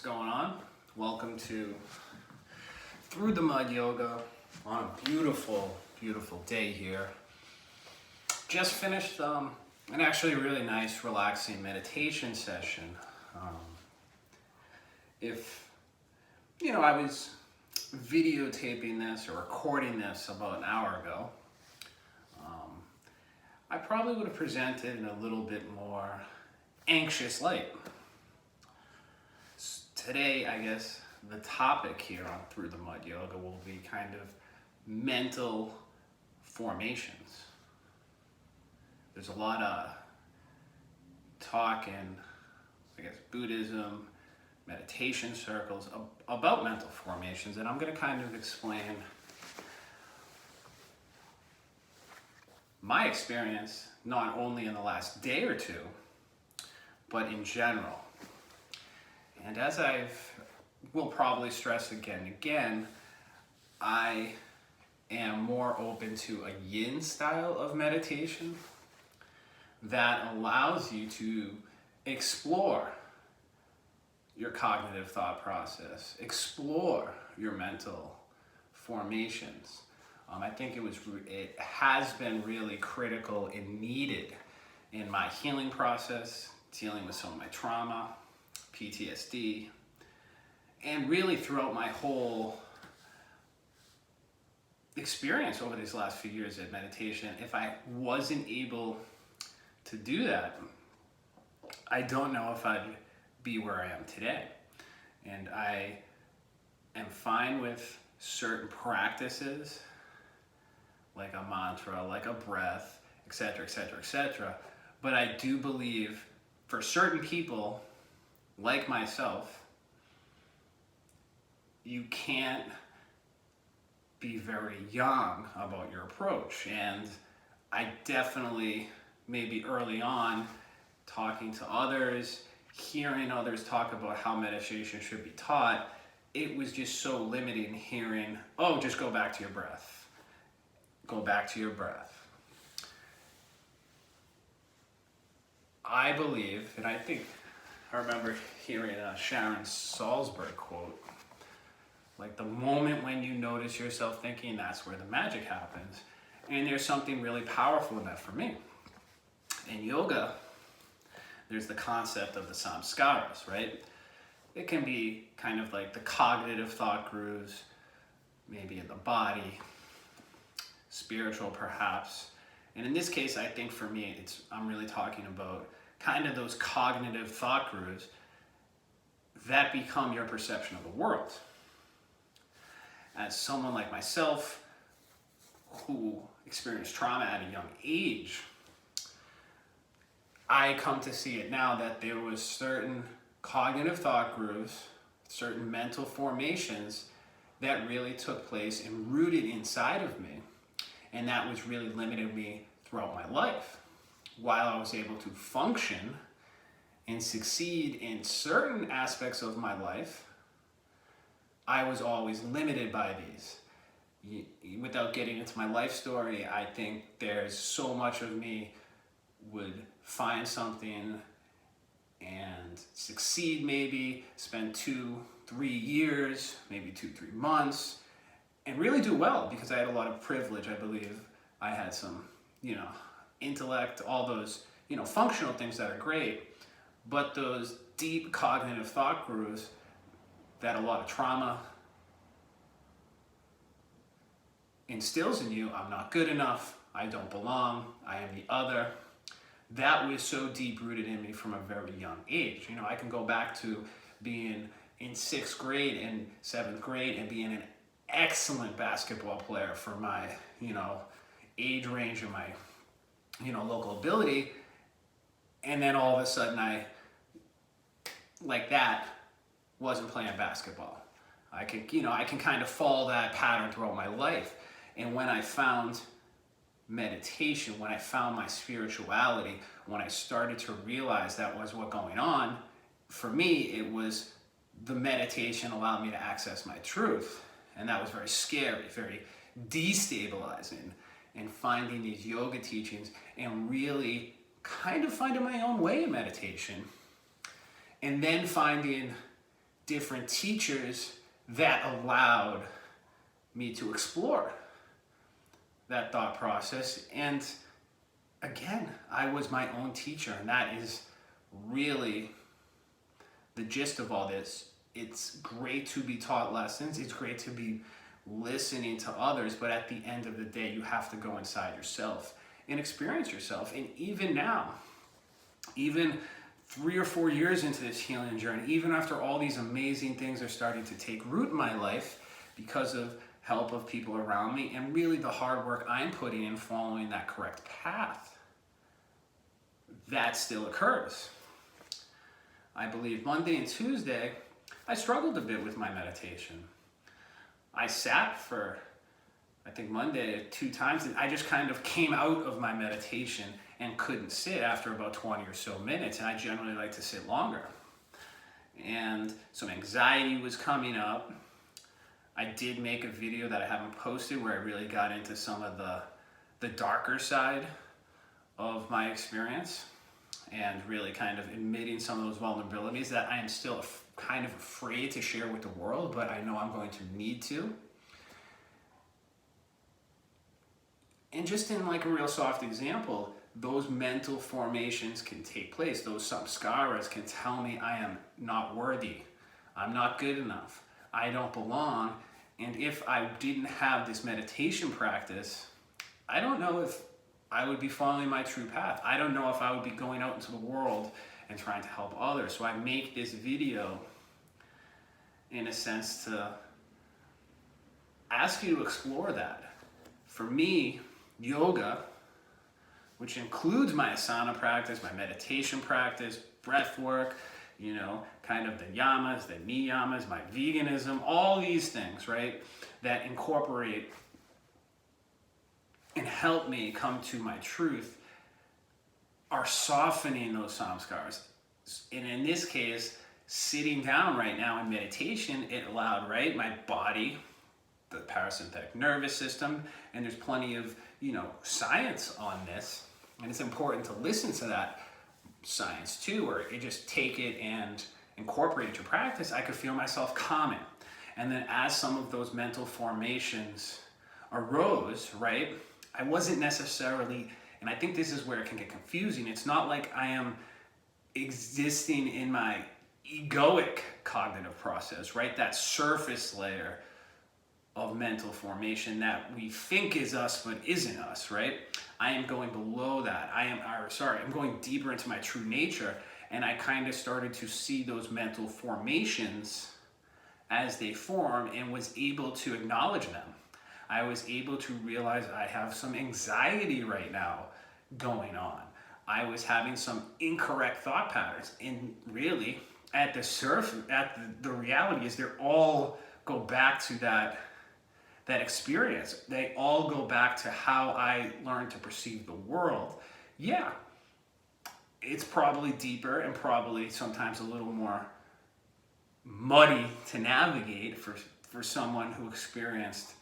What's going on? Welcome to Through the Mud Yoga on a beautiful, beautiful day here. Just finished an actually really nice, relaxing meditation session. I was videotaping this or recording this about an hour ago, I probably would have presented in a little bit more anxious light. Today, I guess, the topic here on Through the Mud Yoga will be kind of mental formations. There's a lot of talk in, Buddhism, meditation circles about mental formations, and I'm going to kind of explain my experience, not only in the last day or two, but in general. And as I will probably stress again and again, I am more open to a yin style of meditation that allows you to explore your cognitive thought process, explore your mental formations. I think it has been really critical and needed in my healing process, dealing with some of my trauma, PTSD, and really throughout my whole experience over these last few years of meditation. If I wasn't able to do that, I don't know if I'd be where I am today. And I am fine with certain practices, like a mantra, like a breath, etc., etc., etc. But I do believe for certain people, like myself, you can't be very young about your approach. And I definitely, maybe early on, talking to others, hearing others talk about how meditation should be taught, it was just so limiting hearing, oh, just go back to your breath. Go back to your breath. I believe, and I remember hearing a Sharon Salzberg quote, like the moment when you notice yourself thinking, that's where the magic happens. And there's something really powerful in that for me. In yoga, there's the concept of the samskaras, right? It can be kind of like the cognitive thought grooves, maybe in the body, spiritual perhaps. And in this case, I think for me, I'm really talking about kind of those cognitive thought grooves that become your perception of the world. As someone like myself who experienced trauma at a young age, I come to see it now that there was certain cognitive thought grooves, certain mental formations that really took place and rooted inside of me. And that was really limiting me throughout my life. While I was able to function and succeed in certain aspects of my life, I was always limited by these. Without getting into my life story, I think there's so much of me would find something and succeed, maybe spend 2-3 years, maybe 2-3 months, and really do well because I had a lot of privilege. I believe I had some, intellect, all those, functional things that are great, but those deep cognitive thought grooves that a lot of trauma instills in you, I'm not good enough, I don't belong, I am the other. That was so deep rooted in me from a very young age. I can go back to being in 6th grade and 7th grade and being an excellent basketball player for my, age range and my, local ability. And then all of a sudden I, like that, wasn't playing basketball. I can kind of follow that pattern throughout my life. And when I found meditation, when I found my spirituality, when I started to realize that was what's going on, for me, it was the meditation allowed me to access my truth. And that was very scary, very destabilizing. And finding these yoga teachings and really kind of finding my own way in meditation. And then finding different teachers that allowed me to explore that thought process. And again, I was my own teacher, and that is really the gist of all this. It's great to be taught lessons. It's great to be listening to others, but at the end of the day, you have to go inside yourself and experience yourself. And even now, even 3 or 4 years into this healing journey, even after all these amazing things are starting to take root in my life because of help of people around me and really the hard work I'm putting in following that correct path, that still occurs. I believe Monday and Tuesday, I struggled a bit with my meditation. I sat for, I think Monday 2 times, and I just kind of came out of my meditation and couldn't sit after about 20 or so minutes, and I generally like to sit longer. And some anxiety was coming up. I did make a video that I haven't posted where I really got into some of the darker side of my experience and really kind of admitting some of those vulnerabilities that I am still kind of afraid to share with the world, but I know I'm going to need to. And just in like a real soft example, those mental formations can take place. Those samskaras can tell me I am not worthy, I'm not good enough, I don't belong. And if I didn't have this meditation practice, I don't know if I would be following my true path. I don't know if I would be going out into the world and trying to help others. So I make this video in a sense to ask you to explore that. For me, yoga, which includes my asana practice, my meditation practice, breath work, you know, kind of the yamas, the niyamas, my veganism, all these things, right, that incorporate and help me come to my truth, are softening those samskaras. And in this case, sitting down right now in meditation, it allowed, right, my body, the parasympathetic nervous system, and there's plenty of, you know, science on this, and it's important to listen to that science too, or you just take it and incorporate it to practice. I could feel myself calming. And then as some of those mental formations arose, right, I wasn't necessarily, and I think this is where it can get confusing, it's not like I am existing in my egoic cognitive process, right, that surface layer of mental formation that we think is us but isn't us, right? I am going below that. I'm going deeper into my true nature, and I kind of started to see those mental formations as they form and was able to acknowledge them. I was able to realize I have some anxiety right now going on. I was having some incorrect thought patterns, and really at the surface, the reality is they all go back to that experience. They all go back to how I learned to perceive the world. Yeah, it's probably deeper and probably sometimes a little more muddy to navigate for someone who experienced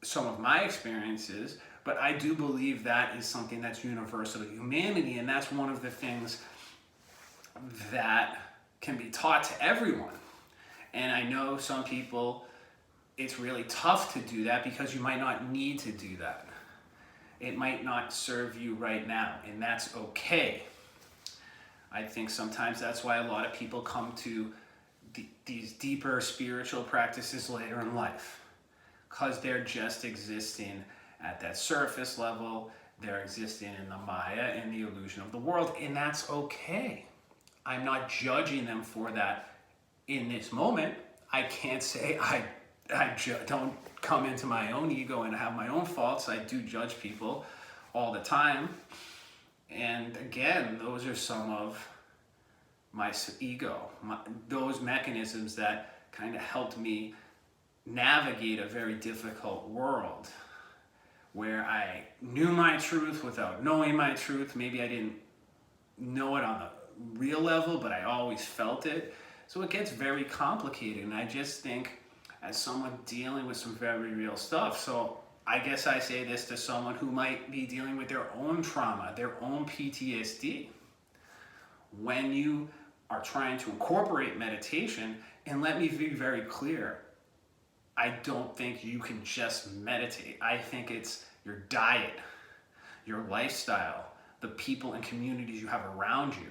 some of my experiences, but I do believe that is something that's universal to humanity, and that's one of the things that can be taught to everyone. And I know some people, it's really tough to do that because you might not need to do that. It might not serve you right now, and that's okay. I think sometimes that's why a lot of people come to these deeper spiritual practices later in life, because they're just existing at that surface level. They're existing in the Maya and the illusion of the world, and that's okay. I'm not judging them for that in this moment. I can't say I don't come into my own ego and have my own faults. I do judge people all the time. And again, those are some of my ego, those mechanisms that kind of helped me navigate a very difficult world where I knew my truth without knowing my truth. Maybe I didn't know it on the real level, but I always felt it. So it gets very complicated, and I just think as someone dealing with some very real stuff, so I guess I say this to someone who might be dealing with their own trauma, their own PTSD. When you are trying to incorporate meditation. And let me be very clear, I don't think you can just meditate. I think it's your diet, your lifestyle, the people and communities you have around you.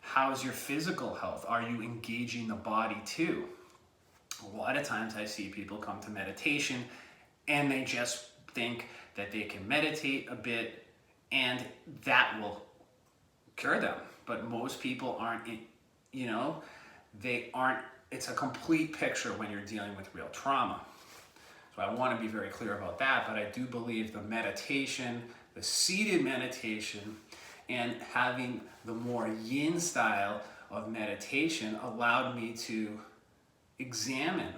How's your physical health? Are you engaging the body too? A lot of times I see people come to meditation and they just think that they can meditate a bit and that will cure them. But most people aren't, they aren't, it's a complete picture when you're dealing with real trauma. So I want to be very clear about that, but I do believe the meditation, the seated meditation, and having the more yin style of meditation allowed me to examine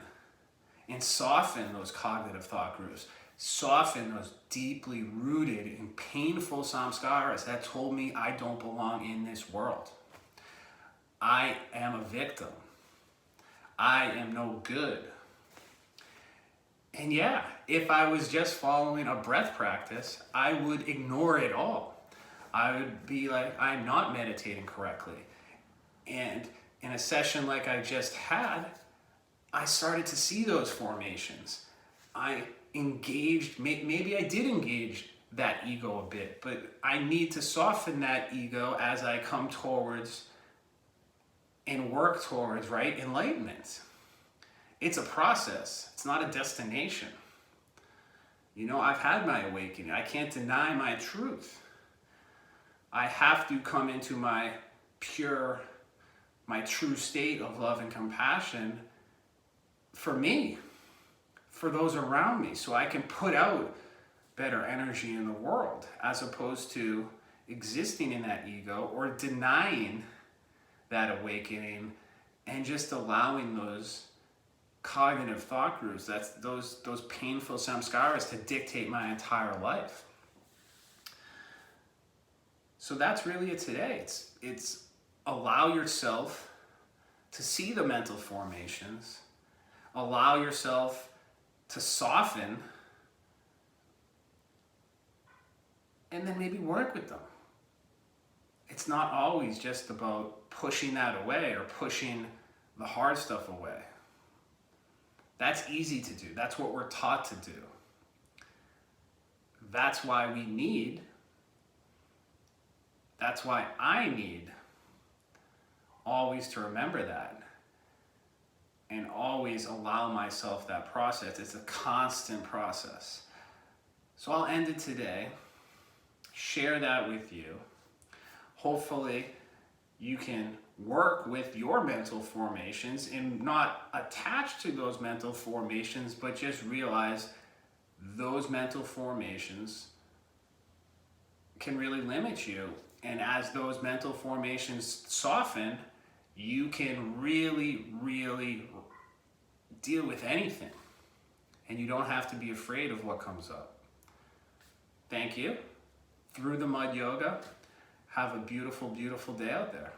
and soften those cognitive thought grooves, soften those deeply rooted and painful samskaras that told me I don't belong in this world. I am a victim. I am no good. And yeah, if I was just following a breath practice, I would ignore it all. I would be like, I'm not meditating correctly. And in a session like I just had, I started to see those formations. I engaged, maybe I did engage that ego a bit, but I need to soften that ego as I come towards and work towards, right, enlightenment. It's a process. It's not a destination. I've had my awakening. I can't deny my truth. I have to come into my true state of love and compassion for me, for those around me, so I can put out better energy in the world, as opposed to existing in that ego or denying that awakening and just allowing those cognitive thought grooves, that's those painful samskaras, to dictate my entire life. So that's really it today. It's allow yourself to see the mental formations, allow yourself to soften, and then maybe work with them. It's not always just about pushing that away or pushing the hard stuff away. That's easy to do. That's what we're taught to do. That's why I need always to remember that and always allow myself that process. It's a constant process. So I'll end it today, share that with you. Hopefully you can work with your mental formations and not attach to those mental formations, but just realize those mental formations can really limit you. And as those mental formations soften, you can really, really deal with anything. And you don't have to be afraid of what comes up. Thank you. Through the Mud Yoga. Have a beautiful, beautiful day out there.